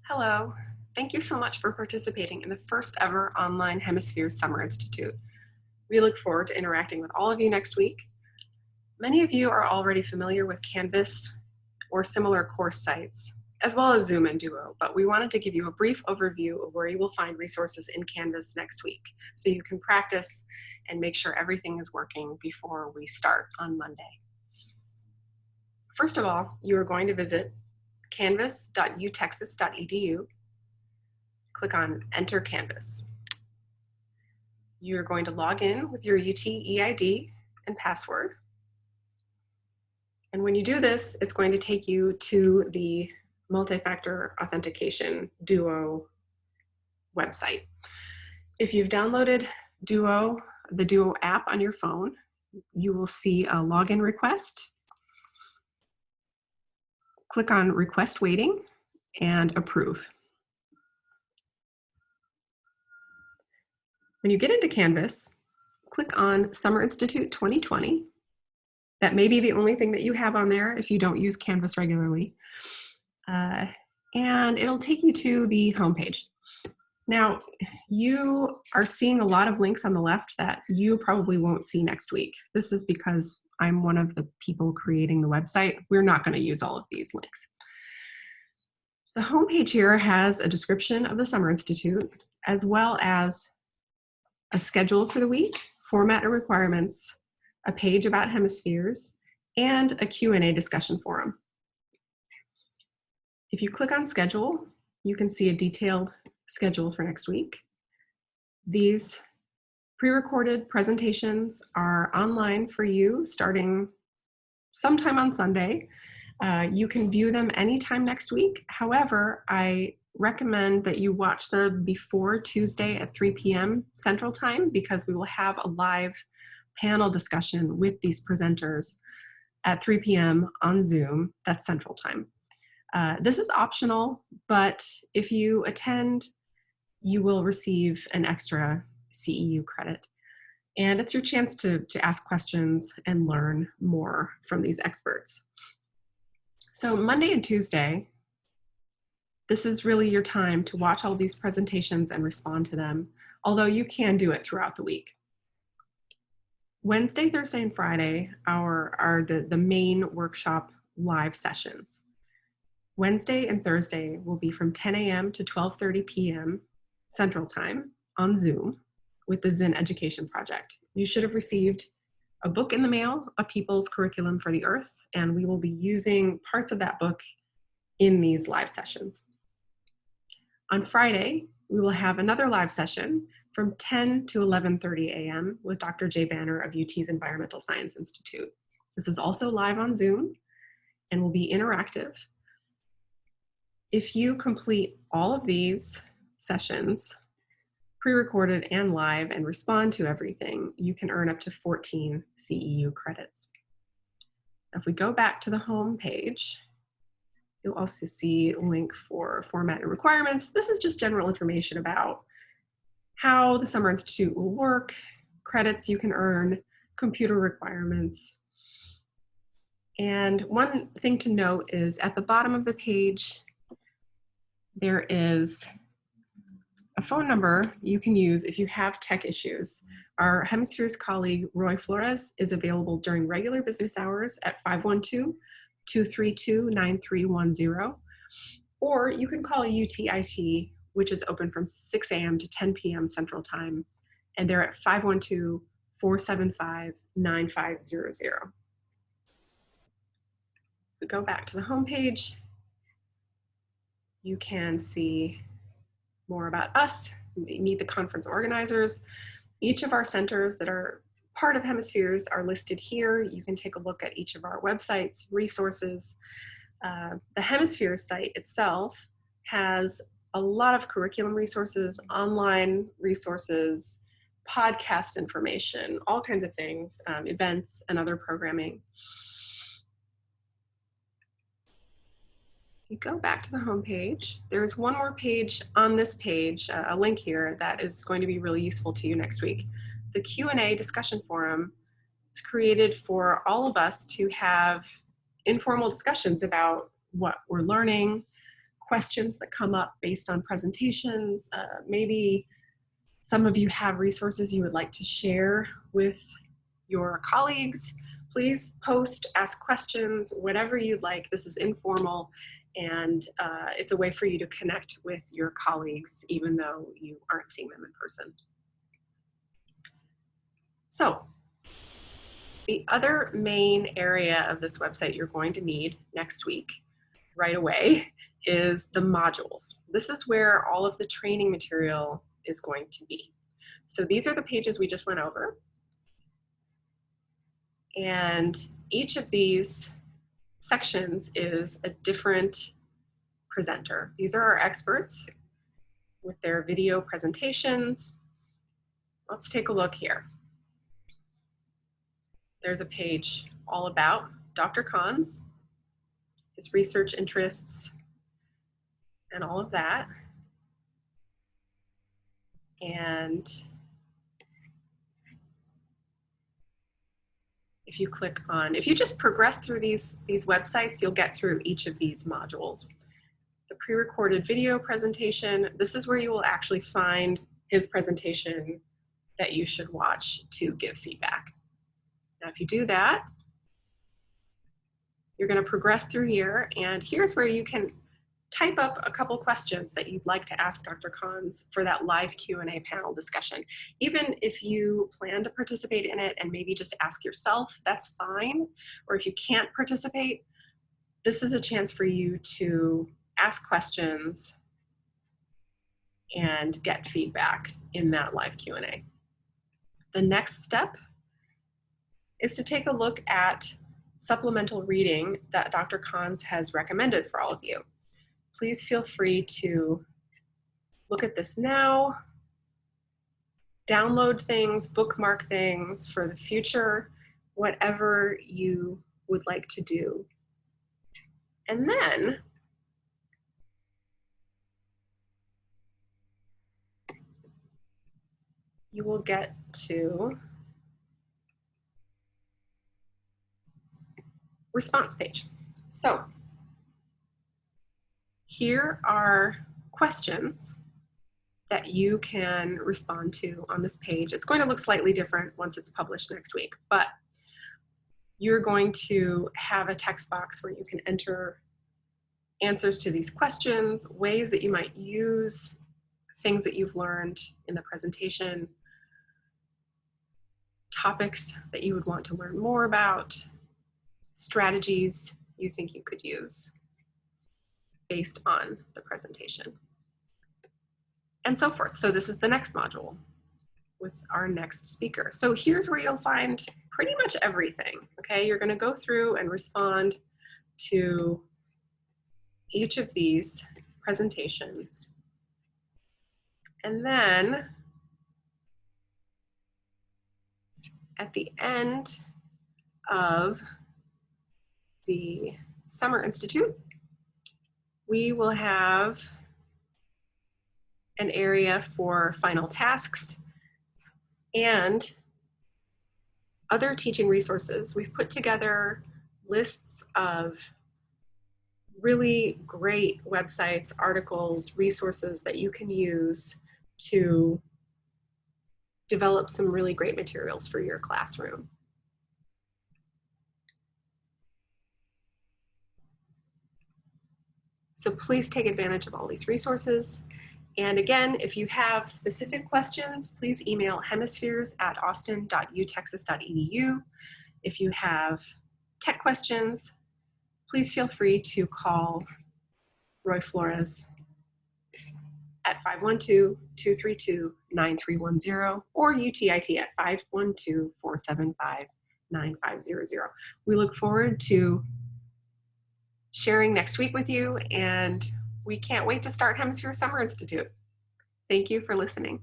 Hello. Thank you so much for participating in the first ever online Hemispheres Summer Institute. We look forward to interacting with all of you next week. Many of you are already familiar with Canvas or similar course sites, as well as Zoom and Duo, but we wanted to give you a brief overview of where you will find resources in Canvas next week, so you can practice and make sure everything is working before we start on Monday. First of all, you are going to visit canvas.utexas.edu. Click on Enter Canvas. You're going to log in with your UT EID and password. And when you do this, it's going to take you to the multi-factor authentication Duo website. If you've downloaded Duo, the Duo app on your phone, you will see a login request. Click on Request Waiting and Approve. When you get into Canvas, click on Summer Institute 2020. That may be the only thing that you have on there if you don't use Canvas regularly. And it'll take you to the homepage. Now, you are seeing a lot of links on the left that you probably won't see next week. This is because I'm one of the people creating the website. We're not going to use all of these links. The homepage here has a description of the Summer Institute, as well as a schedule for the week, format and requirements, a page about Hemispheres, and a Q&A discussion forum. If you click on schedule, you can see a detailed schedule for next week. These pre-recorded presentations are online for you starting sometime on Sunday. You can view them anytime next week. However, I recommend that you watch them before Tuesday at 3 p.m. Central Time, because we will have a live panel discussion with these presenters at 3 p.m. on Zoom. That's Central Time. This is optional, but if you attend, you will receive an extra CEU credit. And it's your chance to ask questions and learn more from these experts. So Monday and Tuesday, this is really your time to watch all these presentations and respond to them, although you can do it throughout the week. Wednesday, Thursday, and Friday are the main workshop live sessions. Wednesday and Thursday will be from 10 a.m. to 12:30 p.m. Central Time on Zoom with the Zen Education Project. You should have received a book in the mail, A People's Curriculum for the Earth, and we will be using parts of that book in these live sessions. On Friday, we will have another live session from 10 to 11:30 a.m. with Dr. Jay Banner of UT's Environmental Science Institute. This is also live on Zoom and will be interactive. If you complete all of these sessions, pre-recorded and live, and respond to everything, you can earn up to 14 CEU credits. If we go back to the home page, you'll also see a link for format and requirements. This is just general information about how the Summer Institute will work, credits you can earn, computer requirements. And one thing to note is at the bottom of the page, there is a phone number you can use if you have tech issues. Our Hemispheres colleague, Roy Flores, is available during regular business hours at 512-232-9310. Or you can call UTIT, which is open from 6 a.m. to 10 p.m. Central Time, and they're at 512-475-9500. We go back to the homepage. You can see more about us, meet the conference organizers. Each of our centers that are part of Hemispheres are listed here. You can take a look at each of our websites, resources. The Hemispheres site itself has a lot of curriculum resources, online resources, podcast information, all kinds of things, events and other programming. You go back to the home page. There's one more page on this page, a link here that is going to be really useful to you next week. The Q&A discussion forum is created for all of us to have informal discussions about what we're learning, questions that come up based on presentations. Maybe some of you have resources you would like to share with your colleagues. Please post, ask questions, whatever you'd like. This is informal, and it's a way for you to connect with your colleagues even though you aren't seeing them in person. So the other main area of this website you're going to need next week right away is the modules. This is where all of the training material is going to be. So these are the pages we just went over. And each of these sections is a different presenter. These are our experts with their video presentations. Let's take a look here. There's a page all about Dr. Kahn's, his research interests, and all of that. And if you click on, if you just progress through these websites, you'll get through each of these modules. The pre-recorded video presentation, this is where you will actually find his presentation that you should watch to give feedback. Now, if you do that, you're going to progress through here, and here's where you can type up a couple questions that you'd like to ask Dr. Kahn's for that live Q&A panel discussion. Even if you plan to participate in it and maybe just ask yourself, that's fine. Or if you can't participate, this is a chance for you to ask questions and get feedback in that live Q&A. The next step is to take a look at supplemental reading that Dr. Kahn's has recommended for all of you. Please feel free to look at this now, download things, bookmark things for the future, whatever you would like to do. And then you will get to response page. So here are questions that you can respond to on this page. It's going to look slightly different once it's published next week, but you're going to have a text box where you can enter answers to these questions, ways that you might use things that you've learned in the presentation, topics that you would want to learn more about, strategies you think you could use based on the presentation, and so forth. So this is the next module with our next speaker. So here's where you'll find pretty much everything, okay? You're gonna go through and respond to each of these presentations. And then at the end of the Summer Institute, we will have an area for final tasks and other teaching resources. We've put together lists of really great websites, articles, resources that you can use to develop some really great materials for your classroom. So please take advantage of all these resources. And again, if you have specific questions, please email hemispheres@austin.utexas.edu. If you have tech questions, please feel free to call Roy Flores at 512-232-9310 or UTIT at 512-475-9500. We look forward to sharing next week with you, and we can't wait to start Hemisphere Summer Institute. Thank you for listening.